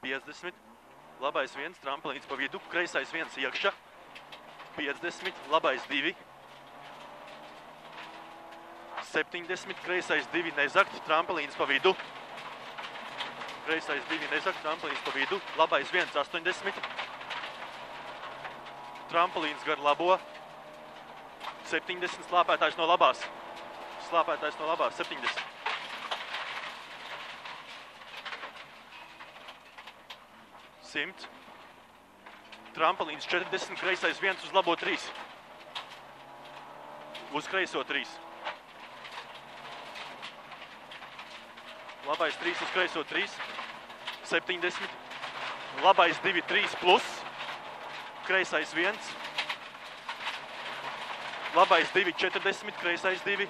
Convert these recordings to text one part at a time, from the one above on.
50, labais 1, tramplīns pa vidu, kreisais 1 iekšā, 50, labais 2, 70, kreisais 2 nezakt, tramplīns pa vidu, kreisais 2 nezakt, tramplīns pa vidu, labais 1, 80, tramplīns gar labo, 70, slāpētājs no labās, 70. Simt. Tramplīns 40, kreisais 1 uz labo 3. Uz kreiso 3. Labais 3 uz kreiso 3. 70. Labais 2, 3 plus. Kreisais 1. Labais 2, 40, kreisais 2.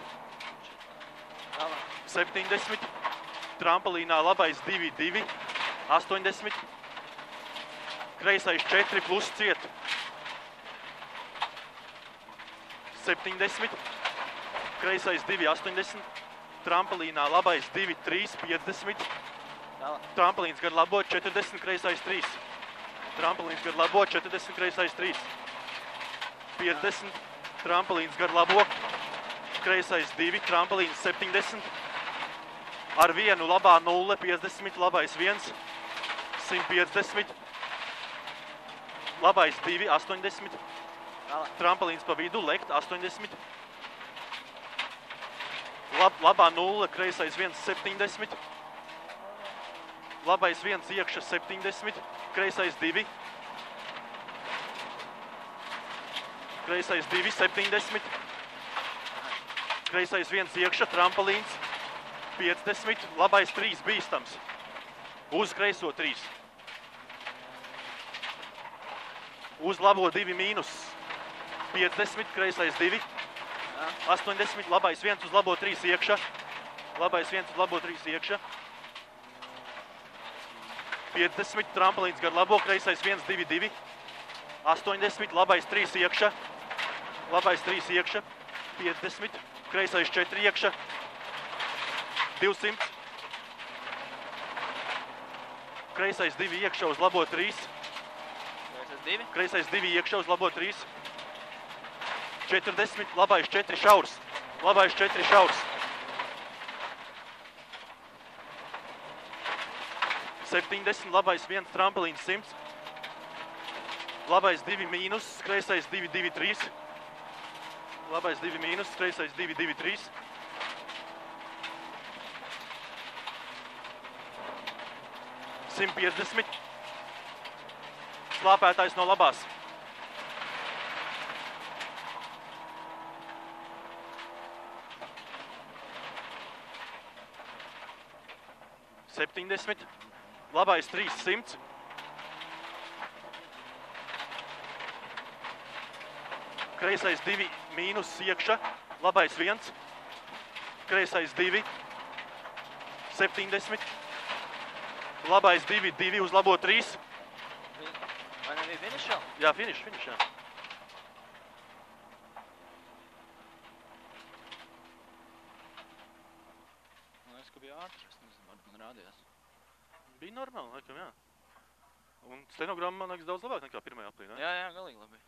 70. Tramplīnā labais 2, 2. 80. Kreisais 4 plus ciet. 70. Kreisais 2, 80. Tramplīnā labais 2, 3, 50. Tramplīns gar labo 40, kreisais 3. Tramplīns gar labo 40, kreisais 3. 50. Tramplīns gar labo. Kreisais 2, tramplīns 70. Ar 1 labā 0, 50, labais 1. 150. Labais 2, 80. Tramplīns pa vidu, lekt 80. Labā 0, kreisais 1, 70. Labais 1 iekša 70. Kreisais 2. Kreisais 2, 70. Kreisais 1 iekša, tramplīns 50. Labais 3 bīstams. Uz kreiso 3. Uz labo 2 mīnus 50, kreisais 2, 80, labais 1 uz labo 3 iekšā, labais 1 uz labo 3 iekšā, 50, tramplīns gar labo, kreisais 1, 2, 2, 80, labais 3 iekšā, labais 3 iekšā, 50, kreisais 4 iekšā, 200, kreisais 2 iekšā uz labo 3, kreisais 2 iekšā uz labo 3. 40, labais 4 šaurs. Labais 4 šaurs. 70, labais 1, tramplīns 100. Labais 2 mīnus, kreisais 2, 2, 3. Labais 2 mīnus, kreisais 2, 2, 3. 150. Slāpētājs no labās. 70. Labais 300. Kreisais 2 mīnus iekšā. Labais 1. Kreisais 2. 70. Labais 2, 2 uz labo 3. Vai nebija finišā? Jā, finiš, jā. Man liekas, ka bija ātri, es nezinu, varbūt man rādījās. Bija normāli, laikam, jā. Un stenogramma, man liekas, daudz labāk nekā pirmajā aplī, ne? Jā, galīgi labi.